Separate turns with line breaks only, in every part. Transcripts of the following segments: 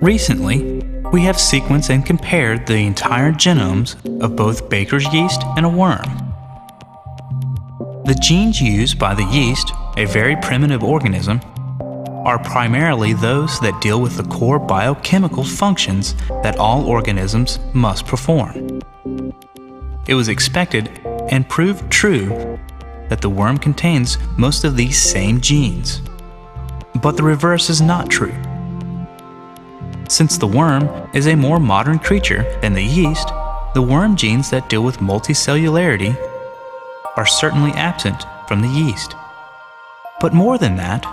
Recently, we have sequenced and compared the entire genomes of both baker's yeast and a worm. The genes used by the yeast, a very primitive organism, are primarily those that deal with the core biochemical functions that all organisms must perform. It was expected and proved true that the worm contains most of these same genes. But the reverse is not true. Since the worm is a more modern creature than the yeast, the worm genes that deal with multicellularity are certainly absent from the yeast. But more than that,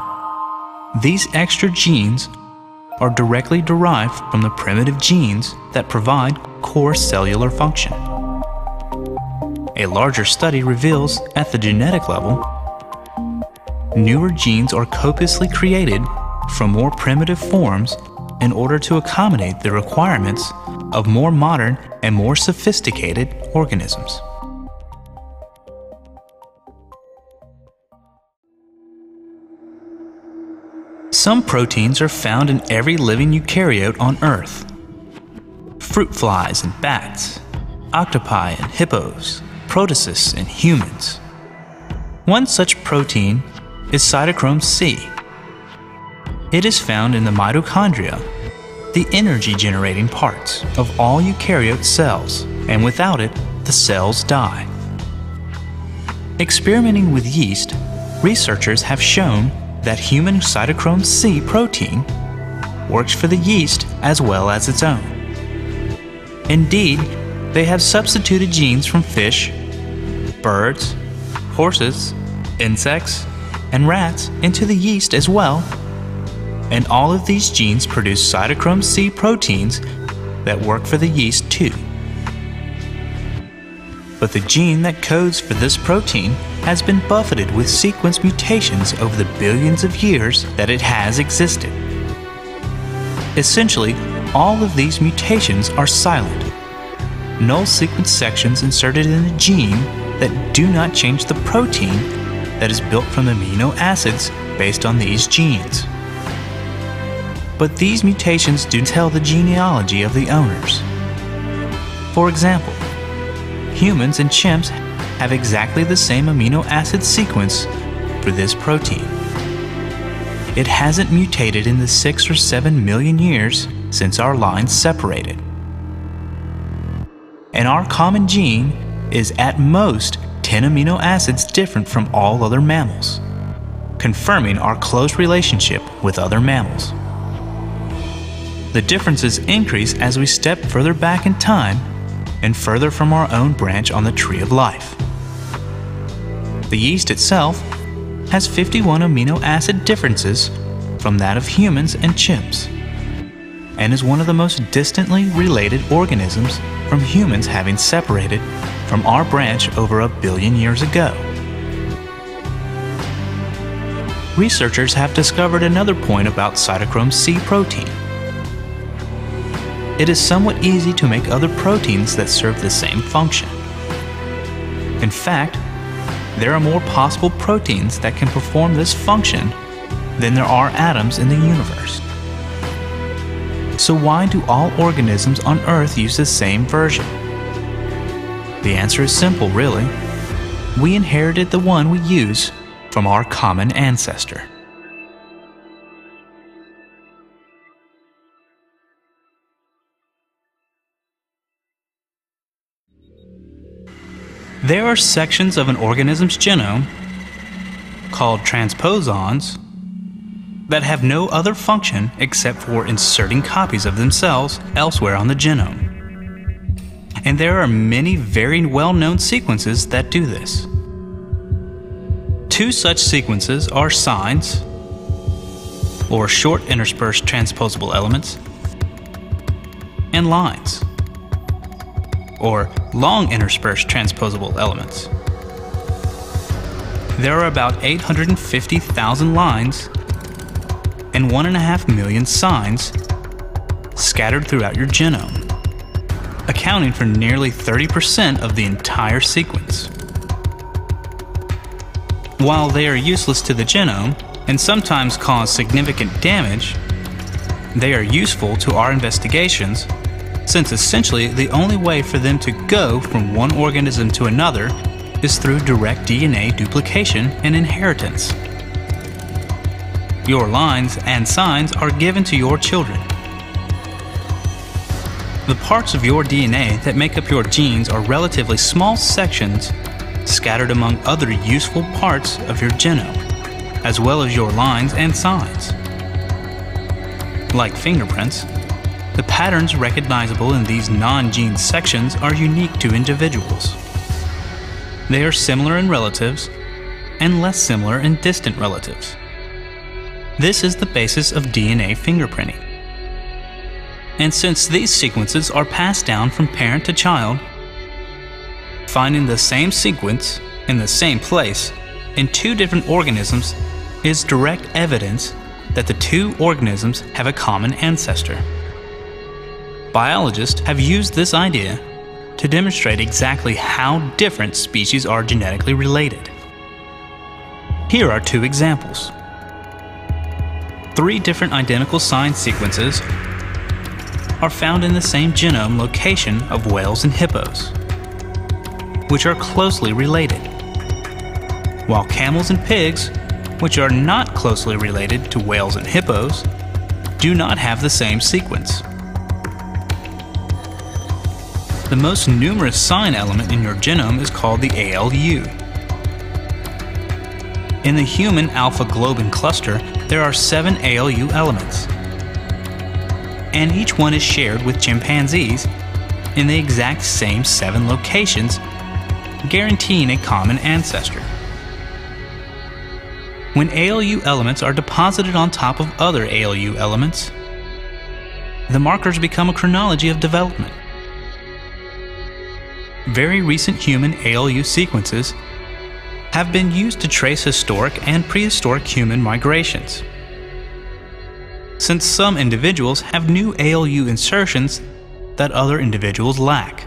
these extra genes are directly derived from the primitive genes that provide core cellular function. A larger study reveals at the genetic level, newer genes are copiously created from more primitive forms in order to accommodate the requirements of more modern and more sophisticated organisms. Some proteins are found in every living eukaryote on Earth. Fruit flies and bats, octopi and hippos, protists and humans. One such protein is cytochrome C. It is found in the mitochondria, the energy-generating parts of all eukaryote cells, and without it, the cells die. Experimenting with yeast, researchers have shown that human cytochrome C protein works for the yeast as well as its own. Indeed, they have substituted genes from fish, birds, horses, insects, and rats into the yeast as well, and all of these genes produce cytochrome C proteins that work for the yeast too. But the gene that codes for this protein has been buffeted with sequence mutations over the billions of years that it has existed. Essentially, all of these mutations are silent, null sequence sections inserted in a gene that do not change the protein that is built from amino acids based on these genes. But these mutations do tell the genealogy of the owners. For example, humans and chimps have exactly the same amino acid sequence for this protein. It hasn't mutated in the 6 or 7 million years since our lines separated. And our common gene is at most 10 amino acids different from all other mammals, confirming our close relationship with other mammals. The differences increase as we step further back in time and further from our own branch on the tree of life. The yeast itself has 51 amino acid differences from that of humans and chimps, and is one of the most distantly related organisms from humans, having separated from our branch over 1 billion years ago. Researchers have discovered another point about cytochrome C protein. It is somewhat easy to make other proteins that serve the same function. In fact, there are more possible proteins that can perform this function than there are atoms in the universe. So why do all organisms on Earth use the same version? The answer is simple, really. We inherited the one we use from our common ancestor. There are sections of an organism's genome, called transposons, that have no other function except for inserting copies of themselves elsewhere on the genome. And there are many very well-known sequences that do this. 2 such sequences are signs, or short interspersed transposable elements, and lines, or long interspersed transposable elements. There are about 850,000 lines and 1.5 million signs scattered throughout your genome, accounting for nearly 30% of the entire sequence. While they are useless to the genome and sometimes cause significant damage, They are useful to our investigations, since essentially the only way for them to go from one organism to another is through direct DNA duplication and inheritance. Your lines and signs are given to your children. The parts of your DNA that make up your genes are relatively small sections scattered among other useful parts of your genome, as well as your lines and signs. Like fingerprints, the patterns recognizable in these non-gene sections are unique to individuals. They are similar in relatives and less similar in distant relatives. This is the basis of DNA fingerprinting. And since these sequences are passed down from parent to child, finding the same sequence in the same place in two different organisms is direct evidence that the two organisms have a common ancestor. Biologists have used this idea to demonstrate exactly how different species are genetically related. Here are two examples. 3 different identical sign sequences are found in the same genome location of whales and hippos, which are closely related, while camels and pigs, which are not closely related to whales and hippos, do not have the same sequence. The most numerous sign element in your genome is called the ALU. In the human alpha-globin cluster, there are 7 ALU elements, and each one is shared with chimpanzees in the exact same 7 locations, guaranteeing a common ancestor. When ALU elements are deposited on top of other ALU elements, the markers become a chronology of development. Very recent human ALU sequences have been used to trace historic and prehistoric human migrations. Since some individuals have new ALU insertions that other individuals lack.